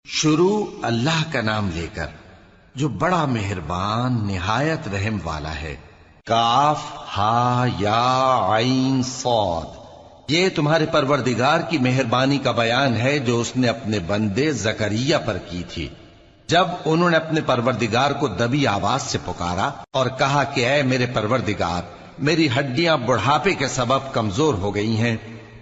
شروع اللہ کا نام لے کر جو بڑا مہربان نہایت رحم والا ہے۔ کاف ہا یا عین صاد، یہ تمہارے پروردگار کی مہربانی کا بیان ہے جو اس نے اپنے بندے زکریا پر کی تھی، جب انہوں نے اپنے پروردگار کو دبی آواز سے پکارا اور کہا کہ اے میرے پروردگار، میری ہڈیاں بڑھاپے کے سبب کمزور ہو گئی ہیں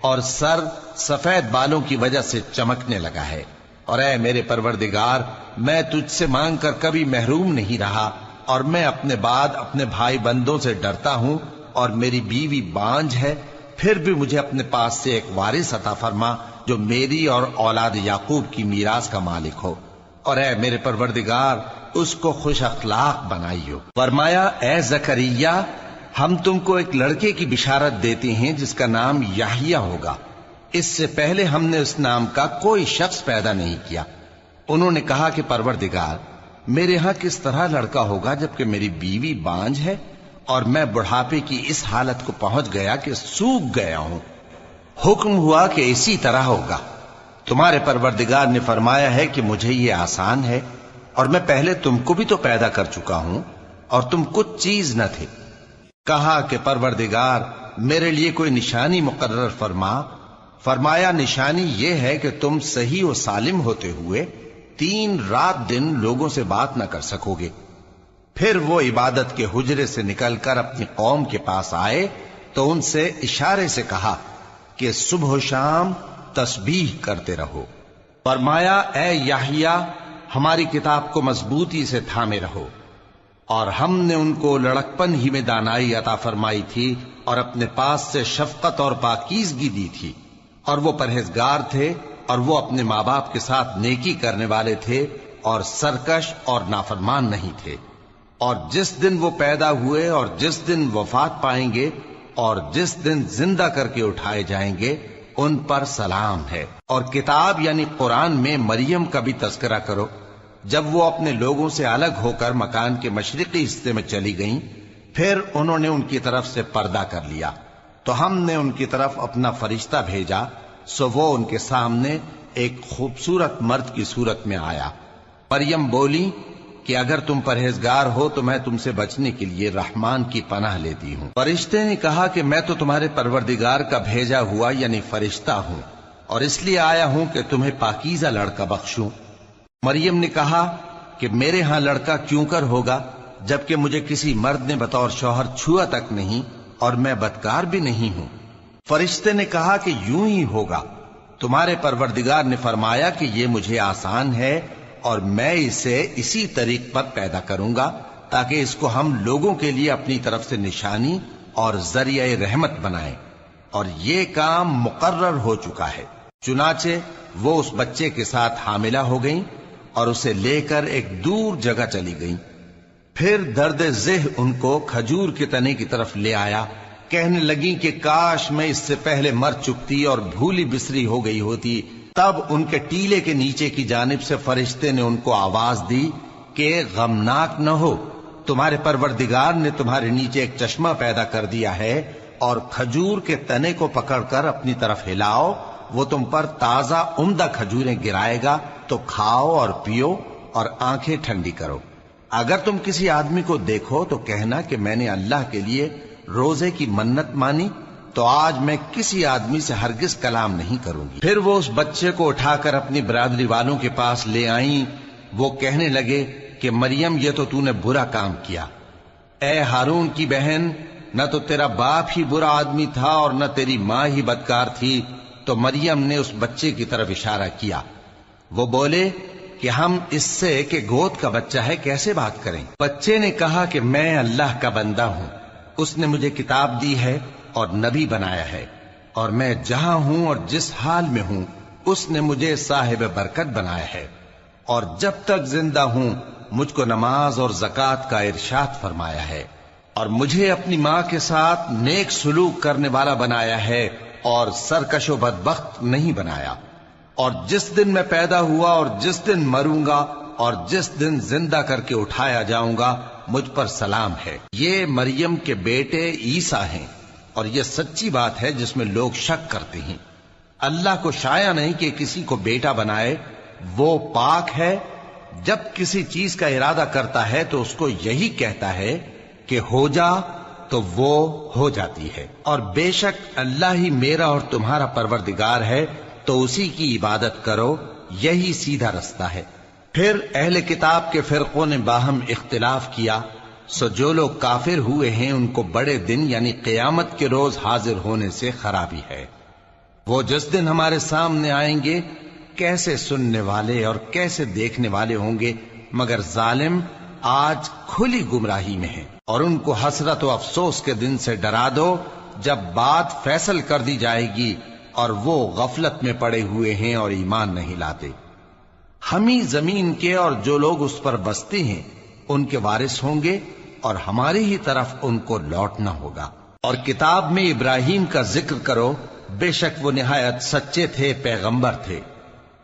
اور سر سفید بالوں کی وجہ سے چمکنے لگا ہے، اور اے میرے پروردگار، میں تجھ سے مانگ کر کبھی محروم نہیں رہا، اور میں اپنے بعد اپنے بھائی بندوں سے ڈرتا ہوں، اور میری بیوی بانجھ ہے، پھر بھی مجھے اپنے پاس سے ایک وارث عطا فرما جو میری اور اولاد یعقوب کی میراث کا مالک ہو، اور اے میرے پروردگار اس کو خوش اخلاق بنائیو۔ فرمایا اے زکریا، ہم تم کو ایک لڑکے کی بشارت دیتے ہیں جس کا نام یحییٰ ہوگا، اس سے پہلے ہم نے اس نام کا کوئی شخص پیدا نہیں کیا۔ انہوں نے کہا کہ پروردگار، میرے ہاں کس طرح لڑکا ہوگا جبکہ میری بیوی بانجھ ہے اور میں بڑھاپے کی اس حالت کو پہنچ گیا کہ سوکھ گیا ہوں۔ حکم ہوا کہ اسی طرح ہوگا۔ تمہارے پروردگار نے فرمایا ہے کہ مجھے یہ آسان ہے، اور میں پہلے تم کو بھی تو پیدا کر چکا ہوں اور تم کچھ چیز نہ تھے۔ کہا کہ پروردگار، میرے لیے کوئی نشانی مقرر فرما۔ فرمایا نشانی یہ ہے کہ تم صحیح و سالم ہوتے ہوئے 3 رات دن لوگوں سے بات نہ کر سکو گے۔ پھر وہ عبادت کے حجرے سے نکل کر اپنی قوم کے پاس آئے تو ان سے اشارے سے کہا کہ صبح و شام تسبیح کرتے رہو۔ فرمایا اے یحییٰ، ہماری کتاب کو مضبوطی سے تھامے رہو، اور ہم نے ان کو لڑکپن ہی میں دانائی عطا فرمائی تھی اور اپنے پاس سے شفقت اور پاکیزگی دی تھی، اور وہ پرہیزگار تھے، اور وہ اپنے ماں باپ کے ساتھ نیکی کرنے والے تھے اور سرکش اور نافرمان نہیں تھے۔ اور جس دن وہ پیدا ہوئے اور جس دن وفات پائیں گے اور جس دن زندہ کر کے اٹھائے جائیں گے ان پر سلام ہے۔ اور کتاب یعنی قرآن میں مریم کا بھی تذکرہ کرو، جب وہ اپنے لوگوں سے الگ ہو کر مکان کے مشرقی حصے میں چلی گئیں، پھر انہوں نے ان کی طرف سے پردہ کر لیا، تو ہم نے ان کی طرف اپنا فرشتہ بھیجا، سو وہ ان کے سامنے ایک خوبصورت مرد کی صورت میں آیا۔ مریم بولی کہ اگر تم پرہیزگار ہو تو میں تم سے بچنے کے لیے رحمان کی پناہ لیتی ہوں۔ فرشتے نے کہا کہ میں تو تمہارے پروردگار کا بھیجا ہوا یعنی فرشتہ ہوں، اور اس لیے آیا ہوں کہ تمہیں پاکیزہ لڑکا بخشوں۔ مریم نے کہا کہ میرے ہاں لڑکا کیوں کر ہوگا جبکہ مجھے کسی مرد نے بطور شوہر چھوا تک نہیں اور میں بدکار بھی نہیں ہوں۔ فرشتے نے کہا کہ یوں ہی ہوگا۔ تمہارے پروردگار نے فرمایا کہ یہ مجھے آسان ہے اور میں اسے اسی طریق پر پیدا کروں گا تاکہ اس کو ہم لوگوں کے لیے اپنی طرف سے نشانی اور ذریعہ رحمت بنائیں، اور یہ کام مقرر ہو چکا ہے۔ چنانچہ وہ اس بچے کے ساتھ حاملہ ہو گئیں اور اسے لے کر ایک دور جگہ چلی گئیں۔ پھر درد ذہ ان کو کھجور کے تنے کی طرف لے آیا، کہنے لگیں کہ کاش میں اس سے پہلے مر چکتی اور بھولی بسری ہو گئی ہوتی۔ تب ان کے ٹیلے کے نیچے کی جانب سے فرشتے نے ان کو آواز دی کہ غمناک نہ ہو، تمہارے پروردگار نے تمہارے نیچے ایک چشمہ پیدا کر دیا ہے، اور کھجور کے تنے کو پکڑ کر اپنی طرف ہلاؤ، وہ تم پر تازہ عمدہ کھجوریں گرائے گا، تو کھاؤ اور پیو اور آنکھیں ٹھنڈی کرو۔ اگر تم کسی آدمی کو دیکھو تو کہنا کہ میں نے اللہ کے لیے روزے کی منت مانی، تو آج میں کسی آدمی سے ہرگز کلام نہیں کروں گی۔ پھر وہ اس بچے کو اٹھا کر اپنی برادری والوں کے پاس لے آئیں۔ وہ کہنے لگے کہ مریم، یہ تو نے برا کام کیا۔ اے ہارون کی بہن، نہ تو تیرا باپ ہی برا آدمی تھا اور نہ تیری ماں ہی بدکار تھی۔ تو مریم نے اس بچے کی طرف اشارہ کیا۔ وہ بولے کہ ہم اس سے کہ گود کا بچہ ہے کیسے بات کریں؟ بچے نے کہا کہ میں اللہ کا بندہ ہوں، اس نے مجھے کتاب دی ہے اور نبی بنایا ہے، اور میں جہاں ہوں اور جس حال میں ہوں اس نے مجھے صاحب برکت بنایا ہے، اور جب تک زندہ ہوں مجھ کو نماز اور زکوٰۃ کا ارشاد فرمایا ہے، اور مجھے اپنی ماں کے ساتھ نیک سلوک کرنے والا بنایا ہے اور سرکش و بدبخت نہیں بنایا، اور جس دن میں پیدا ہوا اور جس دن مروں گا اور جس دن زندہ کر کے اٹھایا جاؤں گا مجھ پر سلام ہے۔ یہ مریم کے بیٹے عیسیٰ ہیں، اور یہ سچی بات ہے جس میں لوگ شک کرتے ہیں۔ اللہ کو شایع نہیں کہ کسی کو بیٹا بنائے، وہ پاک ہے، جب کسی چیز کا ارادہ کرتا ہے تو اس کو یہی کہتا ہے کہ ہو جا، تو وہ ہو جاتی ہے۔ اور بے شک اللہ ہی میرا اور تمہارا پروردگار ہے، تو اسی کی عبادت کرو، یہی سیدھا رستہ ہے۔ پھر اہل کتاب کے فرقوں نے باہم اختلاف کیا، سو جو لوگ کافر ہوئے ہیں ان کو بڑے دن یعنی قیامت کے روز حاضر ہونے سے خرابی ہے۔ وہ جس دن ہمارے سامنے آئیں گے کیسے سننے والے اور کیسے دیکھنے والے ہوں گے، مگر ظالم آج کھلی گمراہی میں ہیں۔ اور ان کو حسرت و افسوس کے دن سے ڈرا دو جب بات فیصل کر دی جائے گی اور وہ غفلت میں پڑے ہوئے ہیں اور ایمان نہیں لاتے۔ ہم ہی زمین کے اور جو لوگ اس پر بستے ہیں ان کے وارث ہوں گے، اور ہماری ہی طرف ان کو لوٹنا ہوگا۔ اور کتاب میں ابراہیم کا ذکر کرو، بے شک وہ نہایت سچے تھے، پیغمبر تھے۔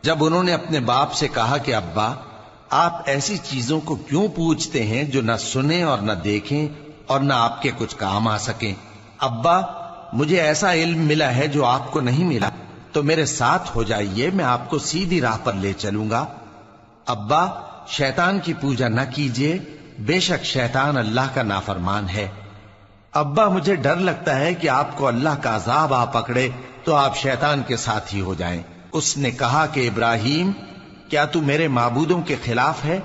جب انہوں نے اپنے باپ سے کہا کہ ابا، آپ ایسی چیزوں کو کیوں پوچھتے ہیں جو نہ سنیں اور نہ دیکھیں اور نہ آپ کے کچھ کام آ سکیں؟ ابا، مجھے ایسا علم ملا ہے جو آپ کو نہیں ملا، تو میرے ساتھ ہو جائیے، میں آپ کو سیدھی راہ پر لے چلوں گا۔ ابا، شیطان کی پوجا نہ کیجیے، بے شک شیطان اللہ کا نافرمان ہے۔ ابا، مجھے ڈر لگتا ہے کہ آپ کو اللہ کا عذاب آ پکڑے تو آپ شیطان کے ساتھی ہو جائیں۔ اس نے کہا کہ ابراہیم، کیا تو میرے معبودوں کے خلاف ہے؟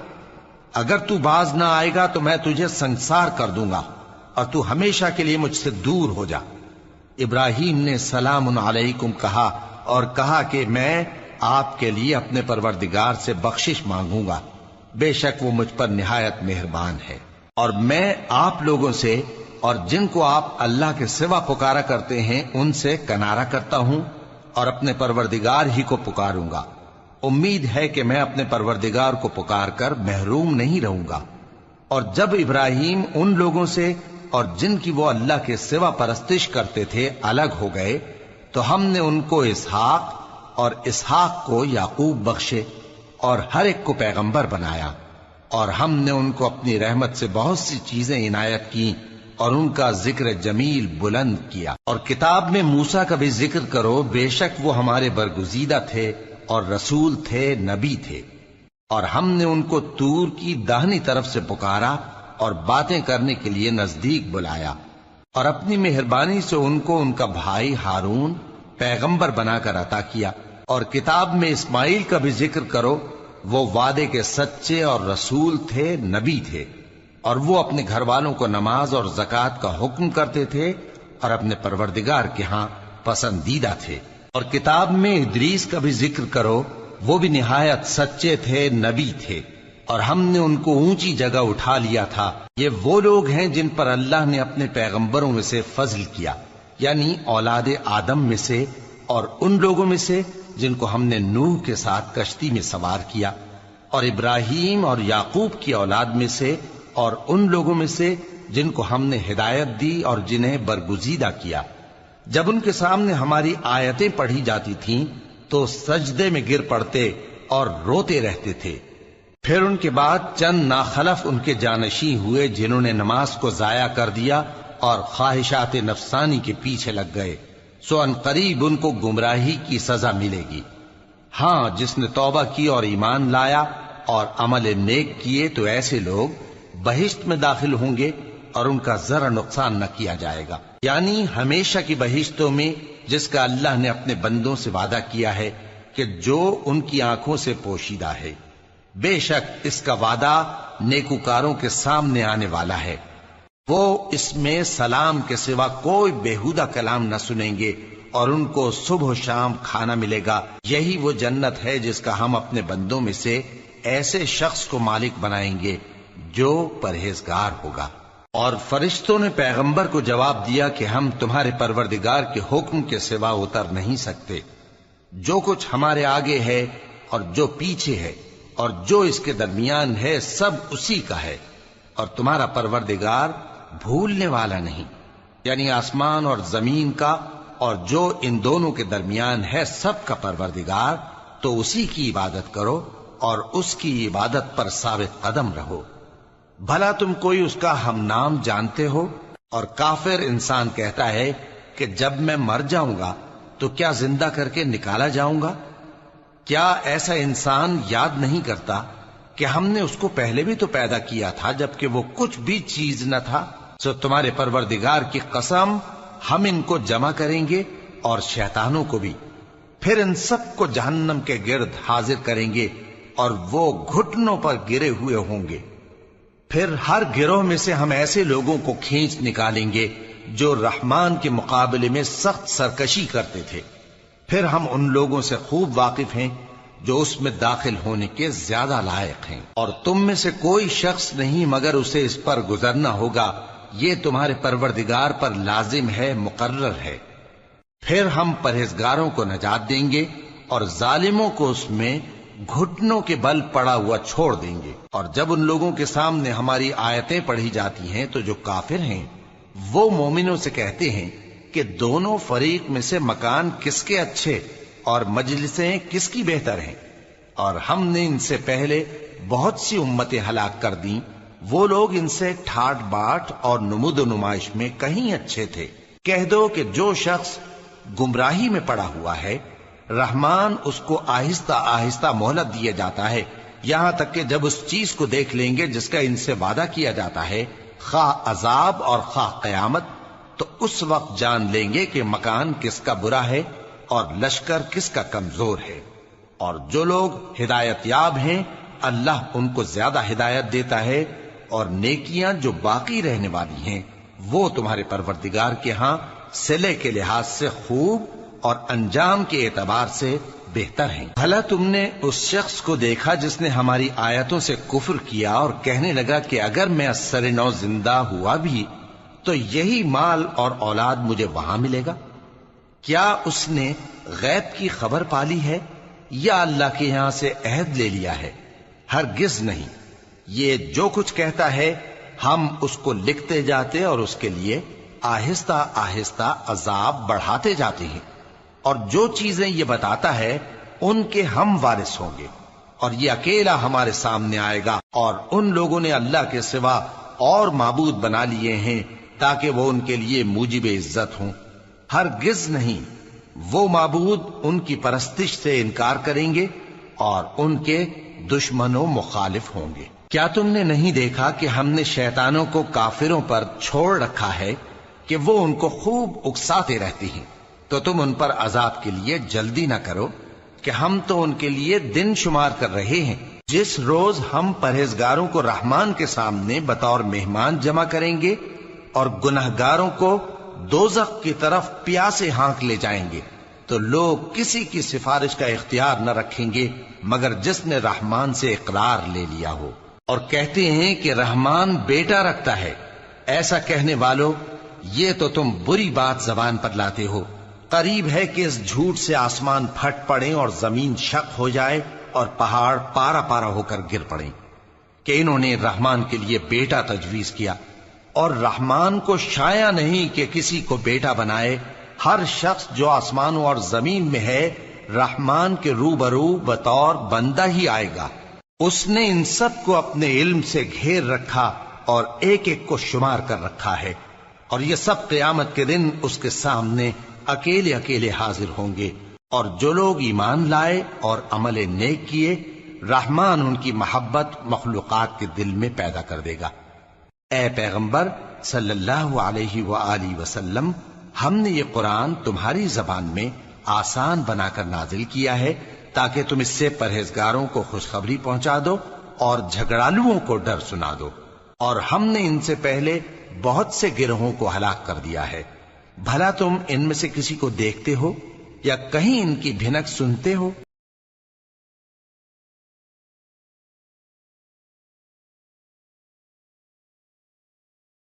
اگر تو باز نہ آئے گا تو میں تجھے سنسار کر دوں گا اور تو ہمیشہ کے لیے مجھ سے دور ہو جا۔ ابراہیم نے سلام علیکم کہا اور کہا کہ میں آپ کے لیے اپنے پروردگار سے بخشش مانگوں گا، بے شک وہ مجھ پر نہایت مہربان ہے۔ اور میں آپ لوگوں سے اور جن کو آپ اللہ کے سوا پکارا کرتے ہیں ان سے کنارہ کرتا ہوں اور اپنے پروردگار ہی کو پکاروں گا۔ امید ہے کہ میں اپنے پروردگار کو پکار کر محروم نہیں رہوں گا۔ اور جب ابراہیم ان لوگوں سے اور جن کی وہ اللہ کے سوا پرستش کرتے تھے الگ ہو گئے تو ہم نے ان کو اسحاق اور اسحاق کو یعقوب بخشے اور ہر ایک کو پیغمبر بنایا، اور ہم نے ان کو اپنی رحمت سے بہت سی چیزیں عنایت کی اور ان کا ذکر جمیل بلند کیا۔ اور کتاب میں موسیٰ کا بھی ذکر کرو، بے شک وہ ہمارے برگزیدہ تھے اور رسول تھے، نبی تھے۔ اور ہم نے ان کو طور کی داہنی طرف سے پکارا اور باتیں کرنے کے لیے نزدیک بلایا، اور اپنی مہربانی سے ان کو ان کا بھائی ہارون پیغمبر بنا کر عطا کیا۔ اور کتاب میں اسماعیل کا بھی ذکر کرو، وہ وعدے کے سچے اور رسول تھے، نبی تھے، اور وہ اپنے گھر والوں کو نماز اور زکوٰۃ کا حکم کرتے تھے اور اپنے پروردگار کے ہاں پسندیدہ تھے۔ اور کتاب میں ادریس کا بھی ذکر کرو، وہ بھی نہایت سچے تھے، نبی تھے، اور ہم نے ان کو اونچی جگہ اٹھا لیا تھا۔ یہ وہ لوگ ہیں جن پر اللہ نے اپنے پیغمبروں میں سے فضل کیا، یعنی اولاد آدم میں سے، اور ان لوگوں میں سے جن کو ہم نے نوح کے ساتھ کشتی میں سوار کیا، اور ابراہیم اور یعقوب کی اولاد میں سے، اور ان لوگوں میں سے جن کو ہم نے ہدایت دی اور جنہیں برگزیدہ کیا۔ جب ان کے سامنے ہماری آیتیں پڑھی جاتی تھیں تو سجدے میں گر پڑتے اور روتے رہتے تھے۔ پھر ان کے بعد چند ناخلف ان کے جانشین ہوئے جنہوں نے نماز کو ضائع کر دیا اور خواہشات نفسانی کے پیچھے لگ گئے، سو ان قریب ان کو گمراہی کی سزا ملے گی۔ ہاں، جس نے توبہ کی اور ایمان لایا اور عمل نیک کیے تو ایسے لوگ بہشت میں داخل ہوں گے اور ان کا ذرا نقصان نہ کیا جائے گا، یعنی ہمیشہ کی بہشتوں میں جس کا اللہ نے اپنے بندوں سے وعدہ کیا ہے کہ جو ان کی آنکھوں سے پوشیدہ ہے۔ بے شک اس کا وعدہ نیکوکاروں کے سامنے آنے والا ہے، وہ اس میں سلام کے سوا کوئی بےہودہ کلام نہ سنیں گے اور ان کو صبح و شام کھانا ملے گا۔ یہی وہ جنت ہے جس کا ہم اپنے بندوں میں سے ایسے شخص کو مالک بنائیں گے جو پرہیزگار ہوگا۔ اور فرشتوں نے پیغمبر کو جواب دیا کہ ہم تمہارے پروردگار کے حکم کے سوا اتر نہیں سکتے۔ جو کچھ ہمارے آگے ہے اور جو پیچھے ہے اور جو اس کے درمیان ہے سب اسی کا ہے، اور تمہارا پروردگار بھولنے والا نہیں، یعنی آسمان اور زمین کا اور جو ان دونوں کے درمیان ہے سب کا پروردگار، تو اسی کی عبادت کرو اور اس کی عبادت پر ثابت قدم رہو۔ بھلا تم کوئی اس کا ہم نام جانتے ہو؟ اور کافر انسان کہتا ہے کہ جب میں مر جاؤں گا تو کیا زندہ کر کے نکالا جاؤں گا؟ کیا ایسا انسان یاد نہیں کرتا کہ ہم نے اس کو پہلے بھی تو پیدا کیا تھا جبکہ وہ کچھ بھی چیز نہ تھا؟ سو تمہارے پروردگار کی قسم ہم ان کو جمع کریں گے اور شیطانوں کو بھی، پھر ان سب کو جہنم کے گرد حاضر کریں گے اور وہ گھٹنوں پر گرے ہوئے ہوں گے۔ پھر ہر گروہ میں سے ہم ایسے لوگوں کو کھینچ نکالیں گے جو رحمان کے مقابلے میں سخت سرکشی کرتے تھے، پھر ہم ان لوگوں سے خوب واقف ہیں جو اس میں داخل ہونے کے زیادہ لائق ہیں، اور تم میں سے کوئی شخص نہیں مگر اسے اس پر گزرنا ہوگا، یہ تمہارے پروردگار پر لازم ہے، مقرر ہے۔ پھر ہم پرہیزگاروں کو نجات دیں گے اور ظالموں کو اس میں گھٹنوں کے بل پڑا ہوا چھوڑ دیں گے۔ اور جب ان لوگوں کے سامنے ہماری آیتیں پڑھی جاتی ہیں تو جو کافر ہیں وہ مومنوں سے کہتے ہیں کہ دونوں فریق میں سے مکان کس کے اچھے اور مجلسیں کس کی بہتر ہیں، اور ہم نے ان سے پہلے بہت سی امتیں ہلاک کر دیں، وہ لوگ ان سے ٹھاٹ باٹ اور نمود و نمائش میں کہیں اچھے تھے۔ کہہ دو کہ جو شخص گمراہی میں پڑا ہوا ہے رحمان اس کو آہستہ آہستہ مہلت دیا جاتا ہے، یہاں تک کہ جب اس چیز کو دیکھ لیں گے جس کا ان سے وعدہ کیا جاتا ہے، خواہ عذاب اور خواہ قیامت، تو اس وقت جان لیں گے کہ مکان کس کا برا ہے اور لشکر کس کا کمزور ہے۔ اور جو لوگ ہدایت یاب ہیں اللہ ان کو زیادہ ہدایت دیتا ہے، اور نیکیاں جو باقی رہنے والی ہیں وہ تمہارے پروردگار کے ہاں صلے کے لحاظ سے خوب اور انجام کے اعتبار سے بہتر ہیں۔ بھلا تم نے اس شخص کو دیکھا جس نے ہماری آیتوں سے کفر کیا اور کہنے لگا کہ اگر میں اثر نو زندہ ہوا بھی تو یہی مال اور اولاد مجھے وہاں ملے گا؟ کیا اس نے غیب کی خبر پالی ہے یا اللہ کے یہاں سے عہد لے لیا ہے؟ ہرگز نہیں، یہ جو کچھ کہتا ہے ہم اس کو لکھتے جاتے اور اس کے لیے آہستہ آہستہ عذاب بڑھاتے جاتے ہیں، اور جو چیزیں یہ بتاتا ہے ان کے ہم وارث ہوں گے، اور یہ اکیلا ہمارے سامنے آئے گا، اور ان لوگوں نے اللہ کے سوا اور معبود بنا لیے ہیں تاکہ وہ ان کے لیے موجب عزت ہوں۔ ہرگز نہیں، وہ معبود ان کی پرستش سے انکار کریں گے اور ان کے دشمن و مخالف ہوں گے۔ کیا تم نے نہیں دیکھا کہ ہم نے شیطانوں کو کافروں پر چھوڑ رکھا ہے کہ وہ ان کو خوب اکساتے رہتی ہیں؟ تو تم ان پر عذاب کے لیے جلدی نہ کرو کہ ہم تو ان کے لیے دن شمار کر رہے ہیں۔ جس روز ہم پرہیزگاروں کو رحمان کے سامنے بطور مہمان جمع کریں گے اور گنہگاروں کو دوزخ کی طرف پیاسے ہانک لے جائیں گے، تو لوگ کسی کی سفارش کا اختیار نہ رکھیں گے مگر جس نے رحمان سے اقرار لے لیا ہو، اور کہتے ہیں کہ رحمان بیٹا رکھتا ہے۔ ایسا کہنے والوں، یہ تو تم بری بات زبان پر لاتے ہو۔ قریب ہے کہ اس جھوٹ سے آسمان پھٹ پڑے اور زمین شق ہو جائے اور پہاڑ پارا پارا ہو کر گر پڑے کہ انہوں نے رحمان کے لیے بیٹا تجویز کیا، اور رحمان کو شایع نہیں کہ کسی کو بیٹا بنائے۔ ہر شخص جو آسمانوں اور زمین میں ہے رحمان کے روبرو بطور بندہ ہی آئے گا۔ اس نے ان سب کو اپنے علم سے گھیر رکھا اور ایک ایک کو شمار کر رکھا ہے، اور یہ سب قیامت کے دن اس کے سامنے اکیلے اکیلے حاضر ہوں گے۔ اور جو لوگ ایمان لائے اور عمل نیک کیے رحمان ان کی محبت مخلوقات کے دل میں پیدا کر دے گا۔ اے پیغمبر صلی اللہ علیہ وآلہ وسلم، ہم نے یہ قرآن تمہاری زبان میں آسان بنا کر نازل کیا ہے تاکہ تم اس سے پرہیزگاروں کو خوشخبری پہنچا دو اور جھگڑالوؤں کو ڈر سنا دو۔ اور ہم نے ان سے پہلے بہت سے گروہوں کو ہلاک کر دیا ہے، بھلا تم ان میں سے کسی کو دیکھتے ہو یا کہیں ان کی بھنک سنتے ہو؟